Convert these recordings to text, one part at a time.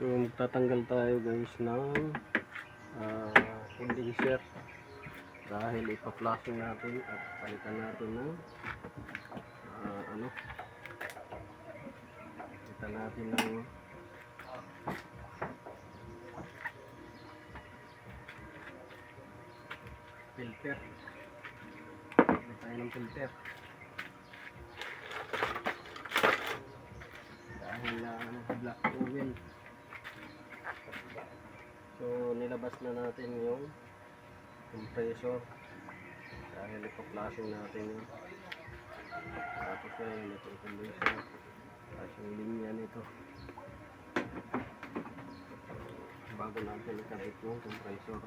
So magtatanggal tayo guys ng condenser dahil ipa-flashing natin at palitan natin ng palitan natin ng filter. Palitan tayo ng filter dahil black oil. So nilabas na natin yung compressor dahil ipa-flashing natin yun. Tapos ayun, ito yung condenser at yung linya nito bago natin ikabit yung compressor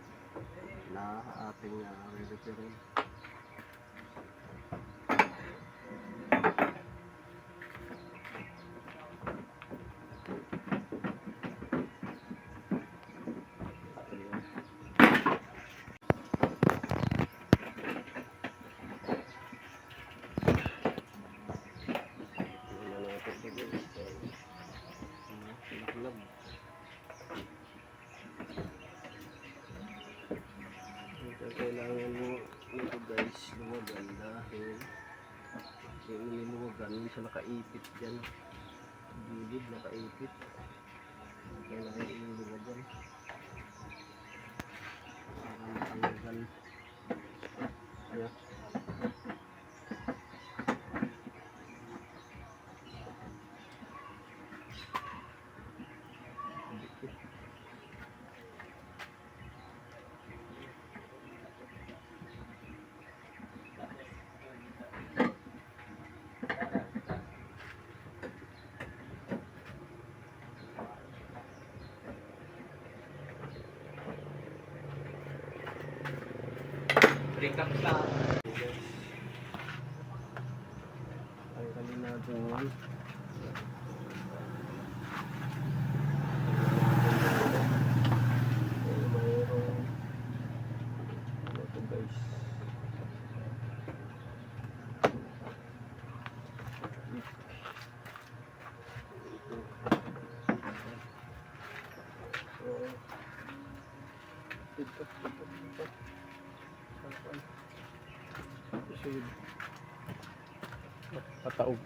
na ating re-repairin. Kailangan mo nito guys luwagan dahil yung niluwagan minsan nakaipit dyan, gilid nakaipit, kailangan yung luwagan para matanggal. Ayan. Break up sa Tanggalin natin yun. Mayroong ito guys, ito pataog.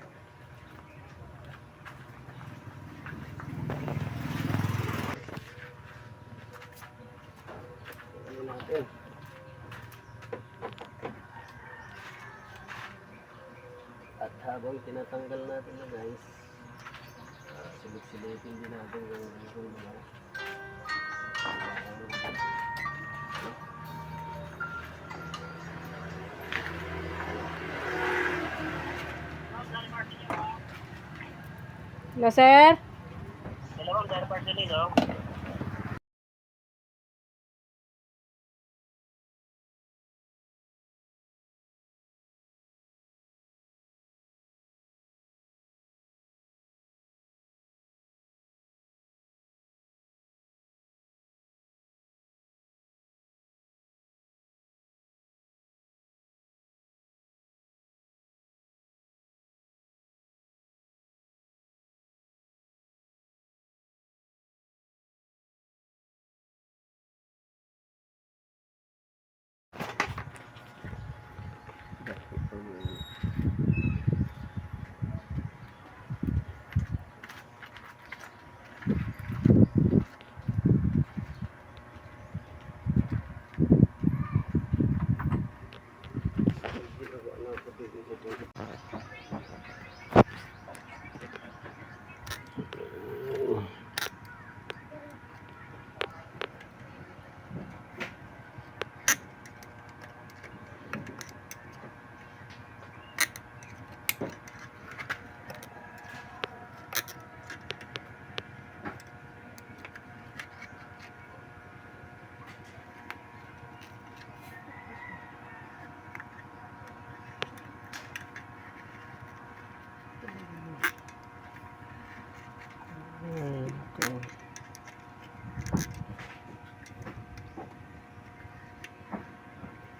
Ano natin? At habang tinatanggal natin na guys, silip-silipin din natin yung mga Hello, sir. Hello, dari parcel nito.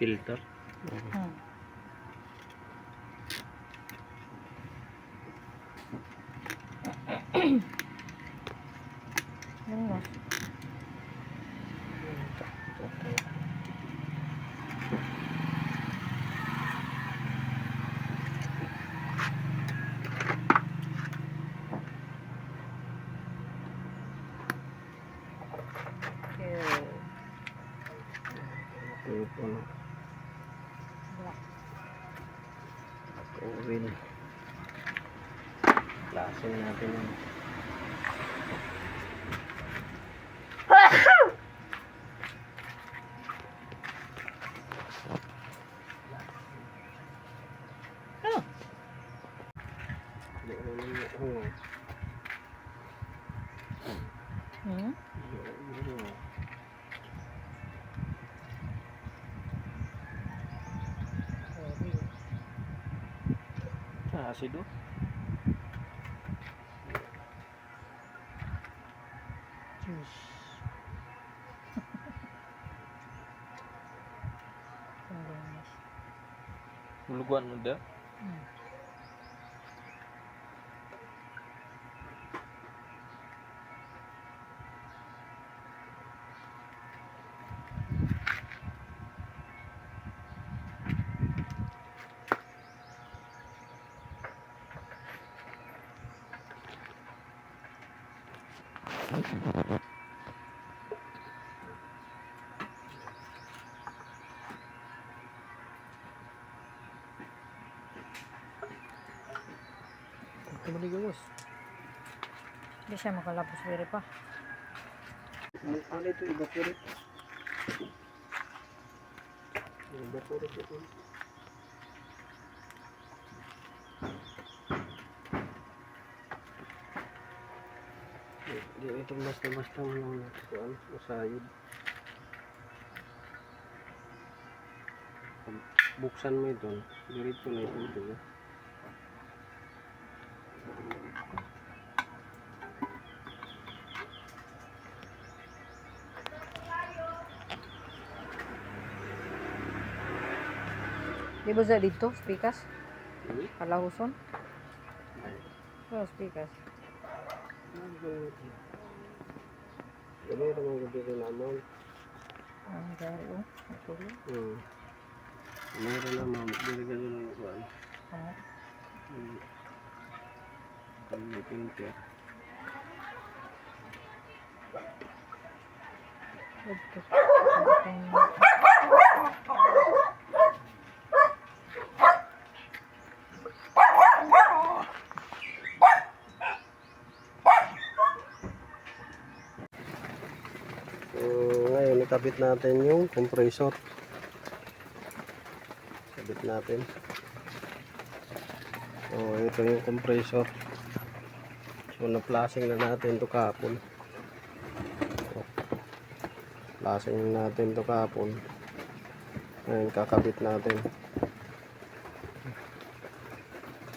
filter. Yun mo. Okay. Ito po, no? Black. Oil. Lasing natin yun. Hmm? Asido. Juice. Ang linis. Hulugan mo da? Hmm. Ito maligawas. Hindi siya makalapos diri pa. Ano ito? Evaporate. Evaporate ito. Di ito basta-basta lang kuan masayod. Buksan mo ito. Diretso na ito. Di ba sa dito? Spikas? Hmm? Kalahuson? Oh, spikas. Ano yung mga gabi naman? Ang gari oh. Ito lang. Meron naman. Dili lang kuan. Oh. May pinter. Ito. Ngayon ikabit natin yung compressor. Kabit natin. Ito yung compressor. So na-flashing na natin ito kahapon. Flashing natin ito kahapon. Ngayon kakabit natin.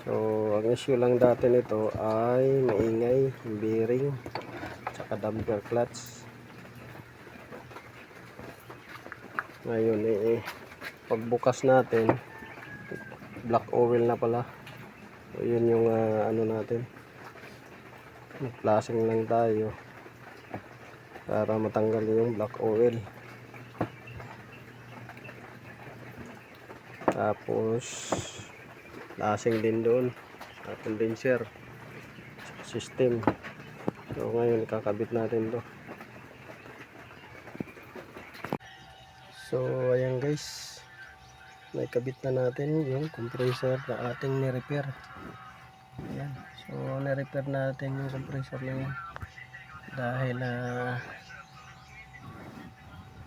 So ang issue lang dati nito ay maingay yung bearing tsaka damper clutch. Ngayon pagbukas natin black oil na pala. So yun yung ano natin, flashing lang tayo para matanggal yung black oil. Tapos flashing din doon sa condenser system. So ngayon kakabit natin to. So ayan guys, naikabit na natin yung compressor na ating ni-repair. Ayan. So ni-repair natin yung compressor na yun dahil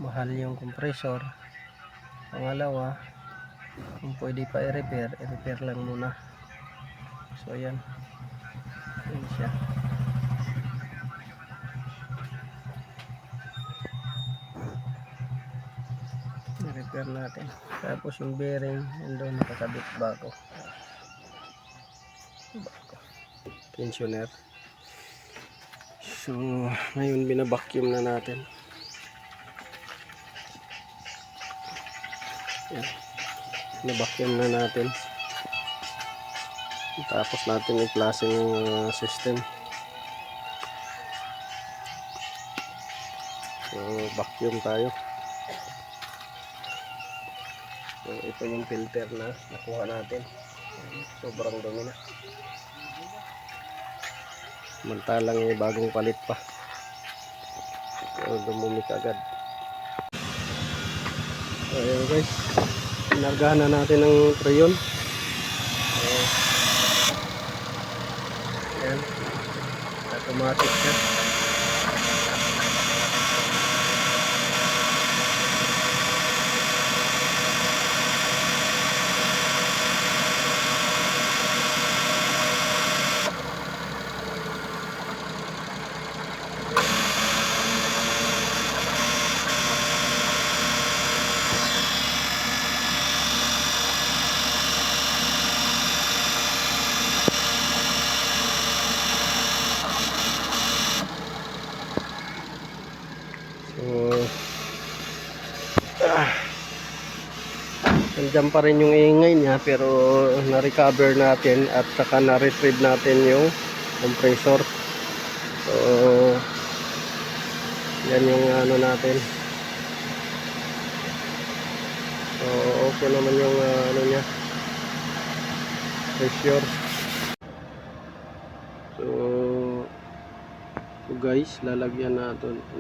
mahal yung compressor. Pangalawa, kung pwede pa i-repair, i-repair lang muna. So ayan, ayan siya. I-repair natin. Tapos yung bearing nandun nakakabit bago. Tensioner. So ngayon binabacuum na natin. Yan. Binabacuum na natin. Tapos natin i-flashing yung system. So vacuum tayo. So ito yung filter na nakuha natin. Sobrang dumi na. Samantalang yung bagong palit pa. So dumumi agad. So ayun guys, pinargahan na natin ng trayon. So, ayan, automatic siya. Nandiyan pa rin yung ingay niya pero na-recover natin at saka na-retrieve natin yung compressor. So yan yung ano natin. So okay naman yung ano niya, pressure. So guys, lalagyan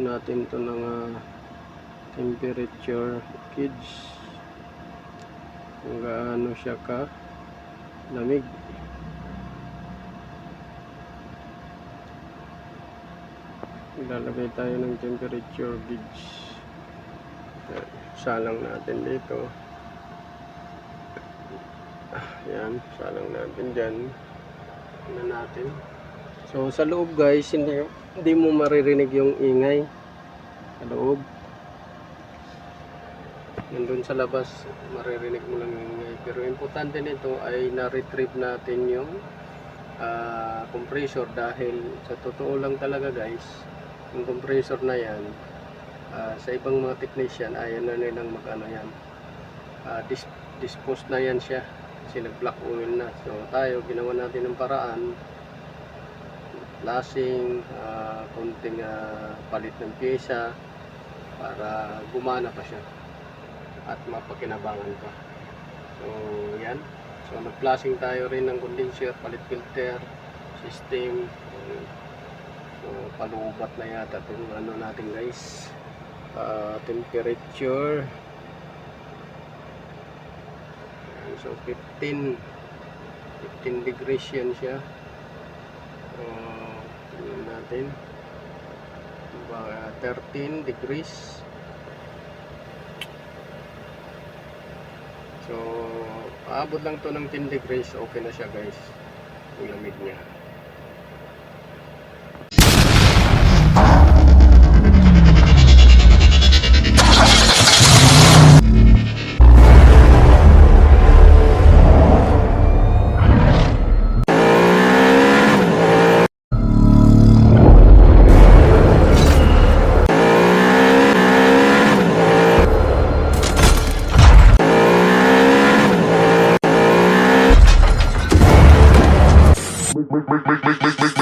natin to ng temperature gauge kung gaano siya ka lamig. Lalagay tayo ng temperature gauge. Salang natin dito. Yan, salang natin dyan. Ano natin. So sa loob guys, hindi mo maririnig yung ingay sa loob. Nandun sa labas, maririnig mo lang yung ingay. Pero importante nito ay na-retrieve natin yung compressor dahil sa totoo lang talaga guys, yung compressor na yan, sa ibang mga technician, ayaw na nilang mag-ano yan. Dispose na yan siya kasi nag-black oil na. So tayo, ginawa natin ng paraan, lasing, konting palit ng pyesa para gumana pa siya at mapakinabangan pa. So yan, so nag-flashing tayo rin ng condenser, palit filter system. So palubat na yata itong ano natin guys, temperature. So 15 degrees yan siya. Tingnan natin, 13 degrees. So aabot lang to ng 10 degrees, okay na siya guys, yung lamig niya. Make